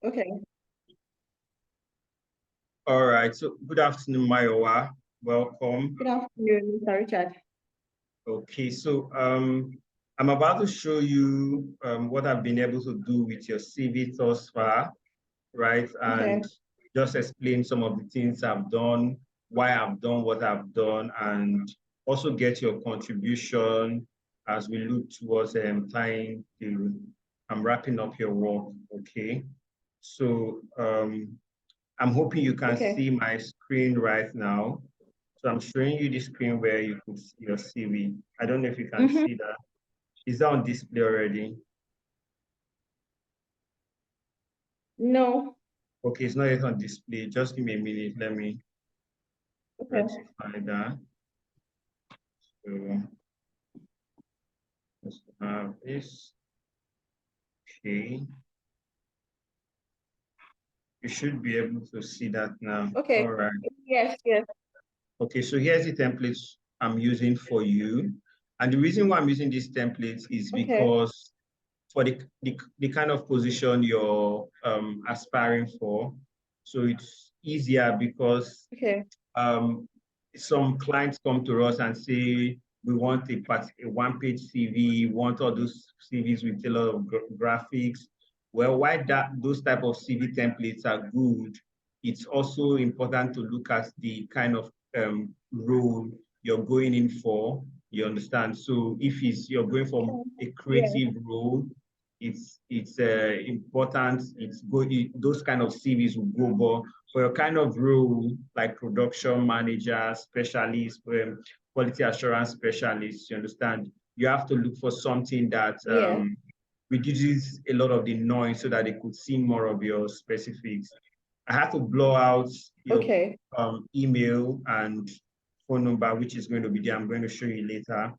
Okay. All right. So good afternoon, Mayowa. Welcome. Good afternoon, Mr. Richard. Okay. So I'm about to show you what I've been able to do with your CV thus far, right? Okay. And just explain some of the things I've done, why I've done what I've done, and also get your contribution as we look towards tying to I'm wrapping up your work. Okay. So I'm hoping you can Okay. see my screen right now. So I'm showing you the screen where you can see your CV. I don't know if you can see that. Is that on display already? No. Okay, it's not yet on display. Just give me a minute. Let me Okay. rectify that. So let's have this. Okay. You should be able to see that now. Okay. All right. Yes, yes. Okay, so here's the templates I'm using for you. And the reason why I'm using these templates is Okay. because for the kind of position you're aspiring for. So it's easier because Okay. some clients come to us and say, we want a one-page CV, want all those CVs with a lot of graphics. Well, why those type of CV templates are good, it's also important to look at the kind of role you're going in for. You understand? So if you're going for a Yeah. creative role, it's important. Those kind of CVs will go, but for a kind of role like production manager, specialist, quality assurance specialist, you understand, you have to look for something that Yeah. reduces a lot of the noise so that they could see more of your specifics. I had to blow out your Okay. email and phone number, which is going to be there. I'm going to show you later.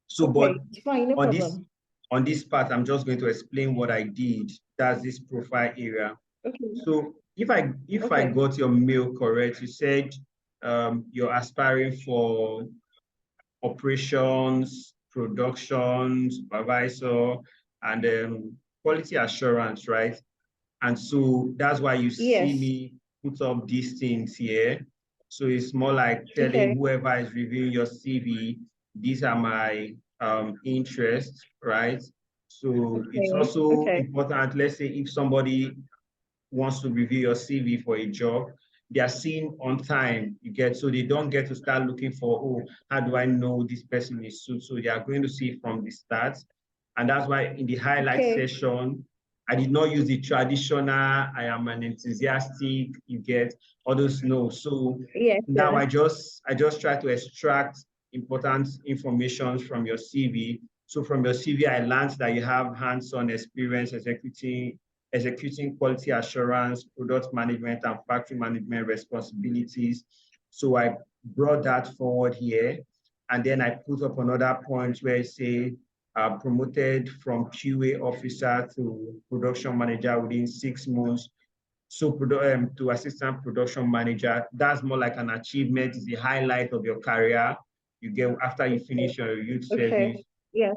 So, Okay, but it's fine, no on problem. this part, I'm just going to explain what I did. That's this profile area. Okay. So if I Okay. got your mail correct, you said you're aspiring for operations, production, supervisor, and quality assurance, right? And so that's why you see Yes. me put up these things here. So it's more like telling Okay. whoever is reviewing your CV, these are my interests, right? So it's Okay. also Okay. important, let's say if somebody wants to review your CV for a job, they are seen on time, you get, so they don't get to start looking for, oh, how do I know this person is suit? So they are going to see it from the start. And that's why in the highlight Okay. session, I did not use the traditional, I am an enthusiastic, you get, all those no. So Yes, now yes. I just try to extract important information from your CV. So from your CV, I learned that you have hands-on experience executing quality assurance, product management, and factory management responsibilities. So I brought that forward here. And then I put up another point where I say, promoted from QA officer to production manager within 6 months. So to assistant production manager, that's more like an achievement, is the highlight of your career you get after you finish your youth Okay. service. Yes.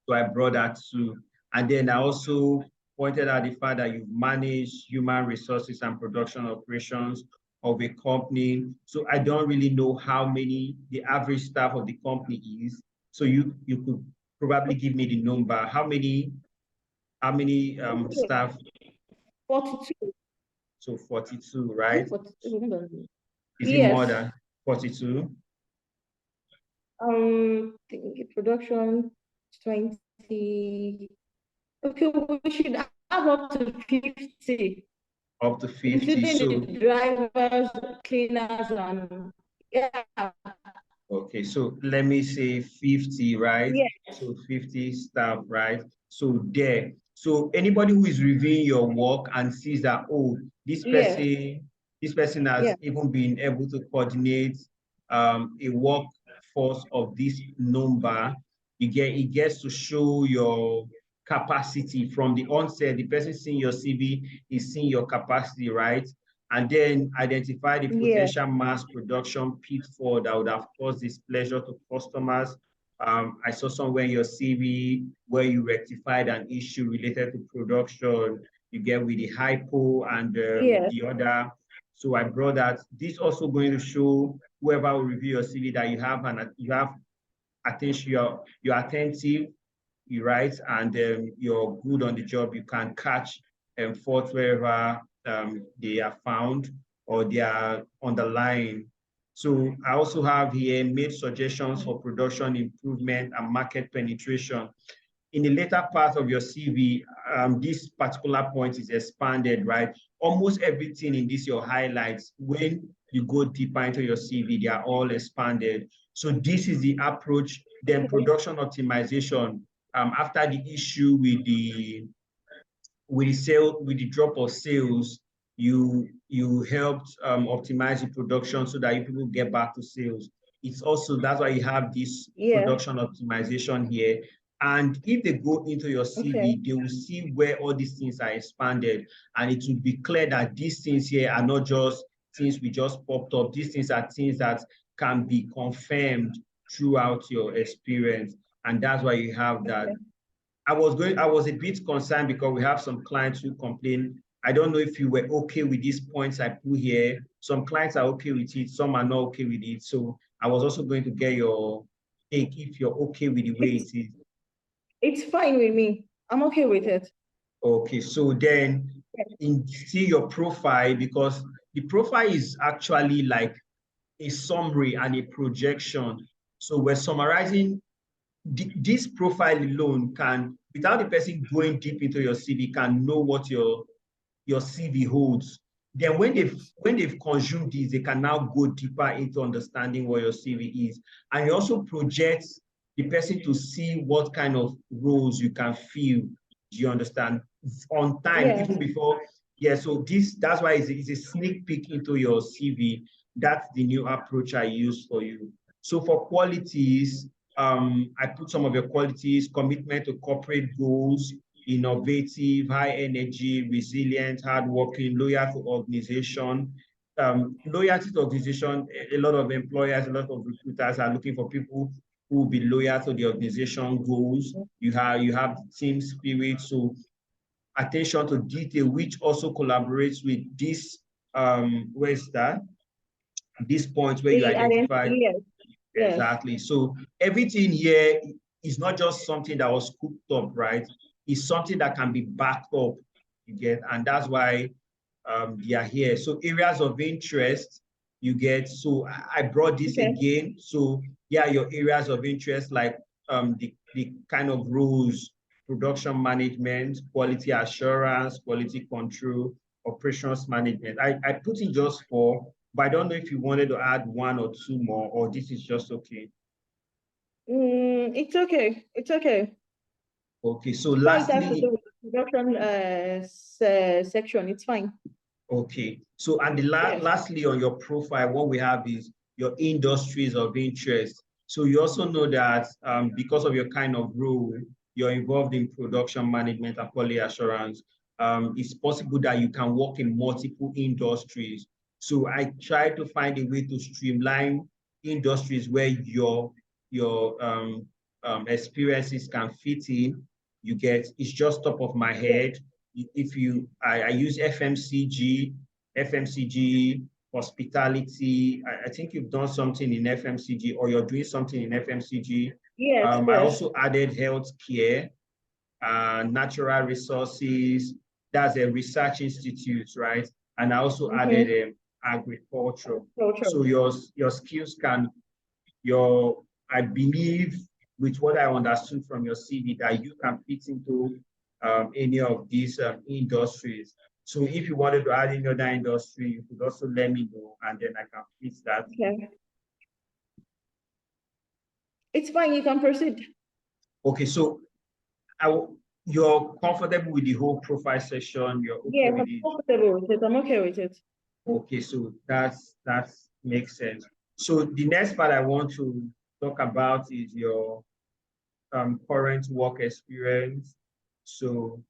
So I brought that too. And then I also pointed out the fact that you've managed human resources and production operations of a company. So I don't really know how many the average staff of the company is. So you could probably give me the number. How many Okay. staff? 42. So 42, Is right? it 42? Hold on. Is it more Yes. than 42? Production 20. Okay, we should have up to 50, Up to 50. including So the drivers, cleaners, and yeah. okay, so let me say 50, right? Yeah. So 50 staff, right? So there. So anybody who is reviewing your work and sees that, oh, this Yes. person, this person has Yeah. even been able to coordinate a workforce of this number, it gets to show your capacity from the onset. The person seeing your CV is seeing your capacity, right? And then identify the Yeah. potential mass production pitfall that would have caused displeasure to customers. I saw somewhere in your CV where you rectified an issue related to production. you get with the hypo and Yes. the other. So I brought that. This also going to show whoever will review your CV that you have attention, you're attentive, you write, and you're good on the job. You can catch faults wherever they are found or they are underlying. So I also have here made suggestions for production improvement and market penetration. In the later part of your CV, this particular point is expanded, right? Almost everything in this, your highlights, when you go deeper into your CV, they are all expanded. So this is the approach. Then production optimization, after the issue with the drop of sales, you helped optimize the production so that people get back to sales. It's also, that's why you have this production optimization here. And if they go into your CV, they will see where all these things are expanded, and it will be clear that these things here are not just things we just popped up. These things are things that can be confirmed throughout your experience, and that's why you have that. I was a bit concerned because we have some clients who complain. I don't know if you were okay with these points I put here. Some clients are okay with it, some are not okay with it. So I was also going to get your take if you're okay with the way it is. It's fine with me. I'm okay with it. Okay, so then see your profile, because the profile is actually like a summary and a projection. So we're summarizing this profile alone can, without the person going deep into your CV, can know what your CV holds. Then when they've consumed this, they can now go deeper into understanding what your CV is. And you also project the person to see what kind of roles you can fill. Do you understand? On time, even before. Yeah, so that's why it's a sneak peek into your CV. That's the new approach I use for you. So for qualities, I put some of your qualities: commitment to corporate goals, innovative, high energy, resilient, hardworking, loyal to organization. Loyalty to organization, a lot of employers, a lot of recruiters are looking for people who will be loyal to the organization goals. You have team spirit, so attention to detail, which also collaborates with this, where's that? This point where you identify. Exactly. So everything here is not just something that was cooked up, right? It's something that can be backed up, you get, and that's why they are here. So areas of interest, you get. So I brought this again. So yeah, your areas of interest, like the kind of roles: production management, quality assurance, quality control, operations management. I put in just 4. But I don't know if you wanted to add 1 or 2 more, or this is just okay. It's okay. It's okay. Okay, so lastly, production section, it's fine. Okay, so and the lastly on your profile, what we have is your industries of interest. So you also know that because of your kind of role, you're involved in production management and quality assurance. It's possible that you can work in multiple industries. So I try to find a way to streamline industries where your experiences can fit in. You get, it's just top of my head. If I use FMCG, hospitality. I think you've done something in FMCG, or you're doing something in FMCG. Yes. I also added healthcare, natural resources. That's a research institute, right? And I also added agriculture. So your skills can, I believe, with what I understood from your CV, that you can fit into any of these industries. So if you wanted to add any other industry, you could also let me know, and then I can fit that. Okay. It's fine, you can proceed. Okay, so you're comfortable with the whole profile section? You're okay with it? Comfortable with it. I'm okay with it. Okay, so that makes sense. So the next part I want to talk about is your current work experience. So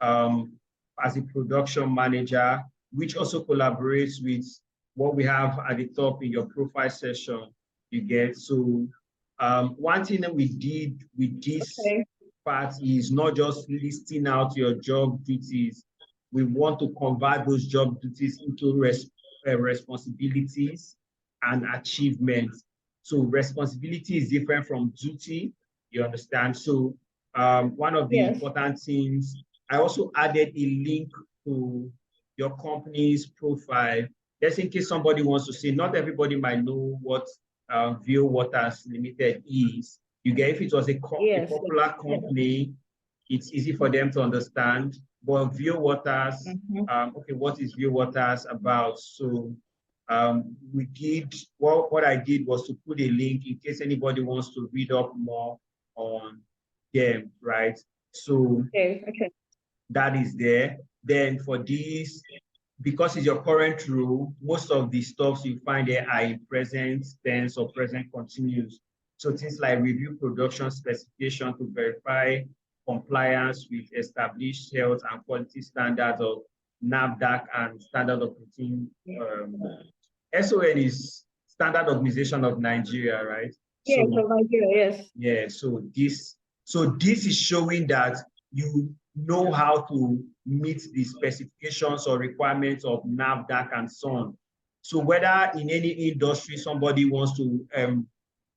as a production manager, which also collaborates with what we have at the top in your profile session, you get. So one thing that we did with this part is not just listing out your job duties. we want to convert those job duties into responsibilities and achievements. So responsibility is different from duty, you understand? So one of the Yes. important things, I also added a link to your company's profile, just in case somebody wants to see. Not everybody might know what View Waters Limited is. You get, if it was a Yes. popular company, it's easy for them to understand. But View Waters, okay, what is View Waters about? So we did, what I did was to put a link in case anybody wants to read up more on them, right? So Okay. that is there. Then for this, because it's your current role, most of the stuffs you find there are in present tense or present continuous. So things like review production specification to verify compliance with established health and quality standards of NAFDAC and standard operating. SON is Standard Organization of Nigeria, right? Yes, So, of Nigeria, yes. yeah, so this is showing that you know how to meet the specifications or requirements of NAFDAC and so on. So whether in any industry somebody wants to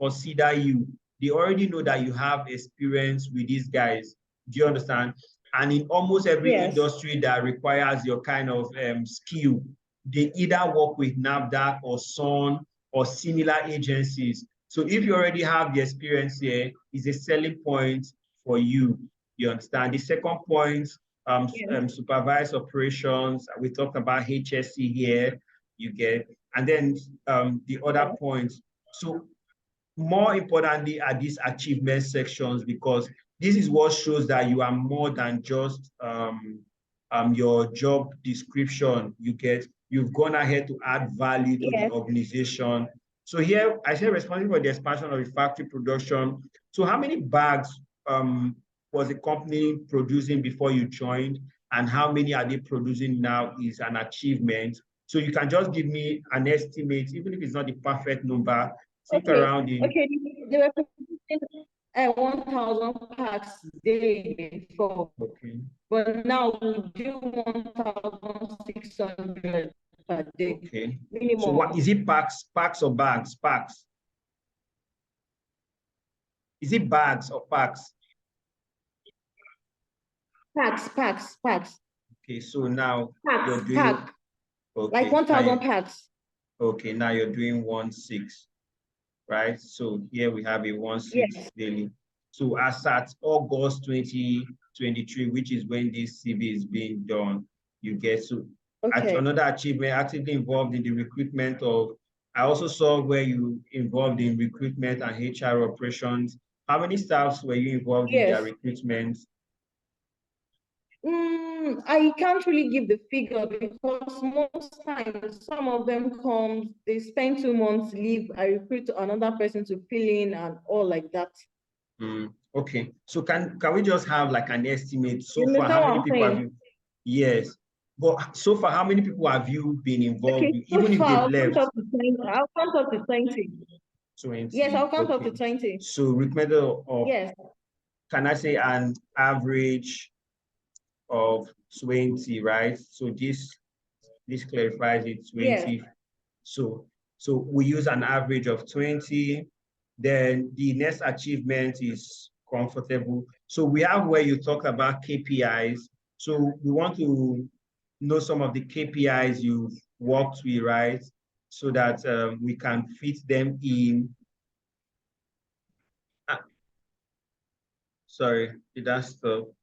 consider you, they already know that you have experience with these guys. Do you understand? And in almost every industry that requires your kind of skill, they either work with NAFDAC or SON or similar agencies. So if you already have the experience here, it's a selling point for you. You understand? The second point, supervised operations. We talked about HSC here, you get. And then the other points. So more importantly are these achievement sections, because this is what shows that you are more than just your job description. You get, you've gone ahead to add value to the organization. So here I say responsible for the expansion of the factory production. So how many bags was the company producing before you joined, and how many are they producing now is an achievement. So you can just give me an estimate, even if it's not the perfect number. Think around in. Okay, they were producing 1,000 packs daily before. Okay. But now we do 1,600 per day. Okay. Minimum. So what is it, packs or bags? Packs. Is it bags or packs? Packs. Okay, so now you're doing pack. Okay, like 1,000 packs. Okay, now you're doing 1.6, right? So here we have a 1.6 daily. So as at August 2023, which is when this CV is being done, you get to another achievement, actively involved in the recruitment of. I also saw where you involved in recruitment and HR operations. How many staffs were you involved in their recruitment? I can't really give the figure, because most times some of them come, they spend 2 months, leave, I recruit another person to fill in and all like that. Okay, so can we just have like an estimate so far? How many people have you? Yes, but so far, how many people have you been involved with, even if they've left? I'll count up to 20. 20. Yes, I'll count up to 20. So recruitment of, can I say an average of 20, right? So this clarifies it, 20. So we use an average of 20. Then the next achievement is comfortable. So we have where you talk about KPIs. So we want to know some of the KPIs you've worked with, right? So that we can fit them in. Sorry, did that stop?